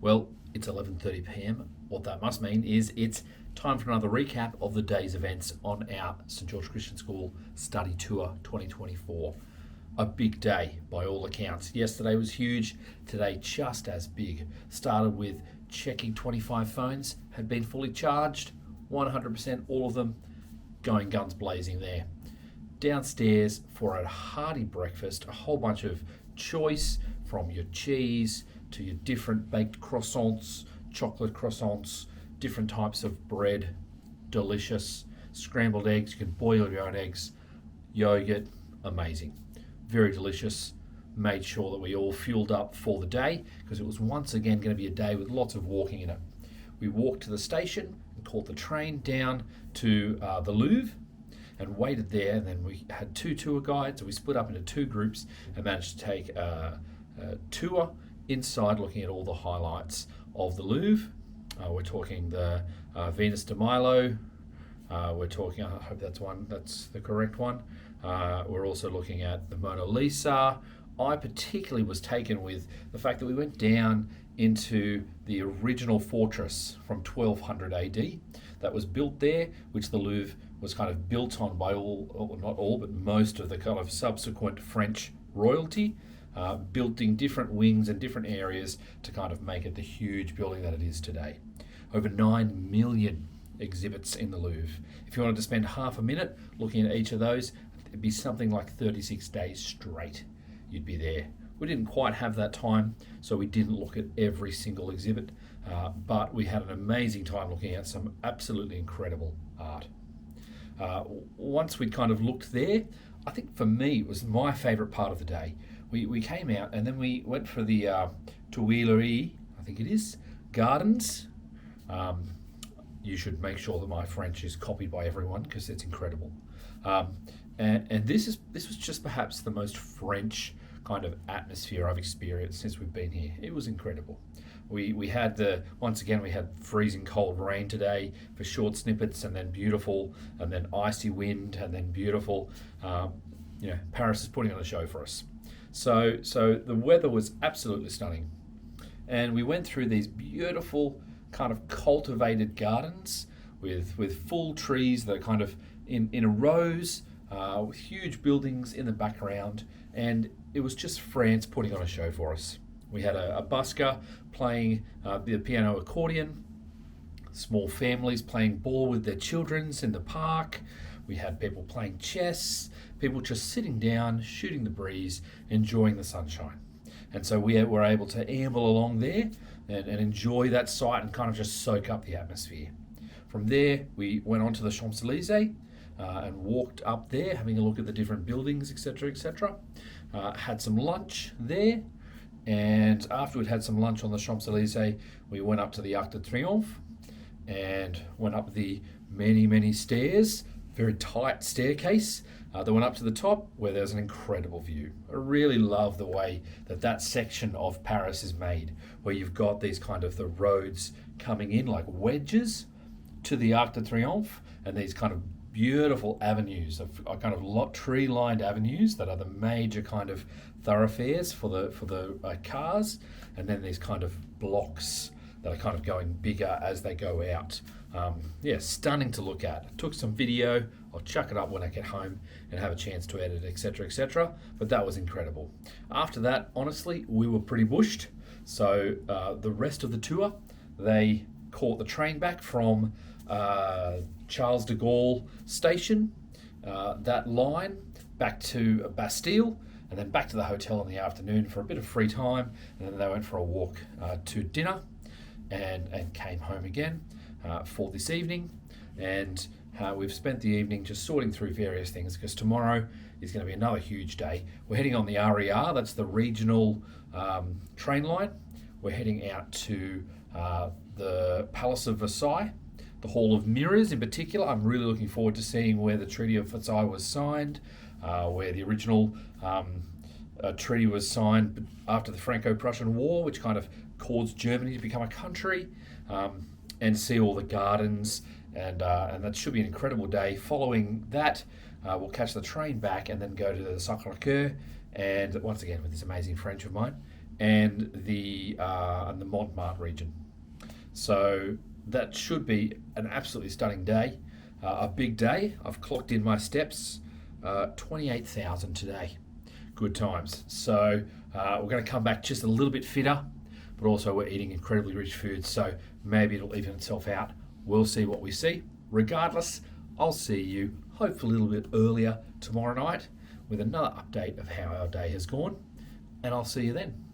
Well, it's 11:30 p.m. What that must mean is it's time for another recap of the day's events on our St George Christian School Study Tour 2024. A big day by all accounts. Yesterday was huge, today just as big. Started with checking 25 phones had been fully charged, 100% all of them going guns blazing there. Downstairs for a hearty breakfast, a whole bunch of choice from your cheese to your different baked croissants, chocolate croissants, different types of bread, delicious, scrambled eggs, you can boil your own eggs, yogurt, amazing. Very delicious. Made sure that we all fueled up for the day because it was once again going to be a day with lots of walking in it. We walked to the station and caught the train down to the Louvre and waited there. And then we had two tour guides. So we split up into two groups and managed to take a tour inside, looking at all the highlights of the Louvre. We're talking the Venus de Milo. We're talking, I hope that's the correct one. We're also looking at the Mona Lisa. I particularly was taken with the fact that we went down into the original fortress from 1200 AD that was built there, which the Louvre was kind of built on by not all, but most of the kind of subsequent French royalty, building different wings and different areas to kind of make it the huge building that it is today. Over 9 million exhibits in the Louvre. If you wanted to spend half a minute looking at each of those, it'd be something like 36 days straight you'd be there. We didn't quite have that time, so we didn't look at every single exhibit, but we had an amazing time looking at some absolutely incredible art. Once we'd kind of looked there, I think for me it was my favourite part of the day. We came out and then we went for the Tuileries, I think it is, gardens. You should make sure that my French is copied by everyone because it's incredible. And this was just perhaps the most French kind of atmosphere I've experienced since we've been here. It was incredible. We had once again we had freezing cold rain today for short snippets, and then beautiful, and then icy wind, and then beautiful. Paris is putting on a show for us. So the weather was absolutely stunning, and we went through these beautiful kind of cultivated gardens with full trees that are kind of in rows, with huge buildings in the background, and it was just France putting on a show for us. We had a busker playing the piano accordion, small families playing ball with their children in the park. We had people playing chess, people just sitting down, shooting the breeze, enjoying the sunshine. And so we were able to amble along there and enjoy that sight and kind of just soak up the atmosphere. From there, we went on to the Champs-Élysées and walked up there, having a look at the different buildings, etc., etc. Had some lunch there, and after we'd had some lunch on the Champs-Élysées, we went up to the Arc de Triomphe and went up the many, many stairs, very tight staircase that went up to the top where there's an incredible view. I really love the way that section of Paris is made, where you've got these kind of the roads coming in like wedges to the Arc de Triomphe, and these kind of beautiful avenues of kind of tree-lined avenues that are the major kind of thoroughfares for the cars, and then these kind of blocks that are kind of going bigger as they go out. Stunning to look at. Took some video. I'll chuck it up when I get home and have a chance to edit, etc., etc. But that was incredible. After that, honestly, we were pretty bushed. So the rest of the tour, they caught the train back from Charles de Gaulle station, that line back to Bastille, and then back to the hotel in the afternoon for a bit of free time, and then they went for a walk to dinner and came home again for this evening. And we've spent the evening just sorting through various things because tomorrow is going to be another huge day. We're heading on the RER, that's the regional train line. We're heading out to the Palace of Versailles, the Hall of Mirrors in particular. I'm really looking forward to seeing where the Treaty of Versailles was signed, where the original treaty was signed after the Franco-Prussian War, which kind of caused Germany to become a country, and see all the gardens, and that should be an incredible day. Following that, we'll catch the train back and then go to the Sacré-Cœur, and once again with this amazing French of mine, and the Montmartre region. So that should be an absolutely stunning day, a big day. I've clocked in my steps, 28,000 today. Good times. So we're going to come back just a little bit fitter, but also we're eating incredibly rich food, so maybe it'll even itself out. We'll see what we see. Regardless, I'll see you hopefully a little bit earlier tomorrow night with another update of how our day has gone, and I'll see you then.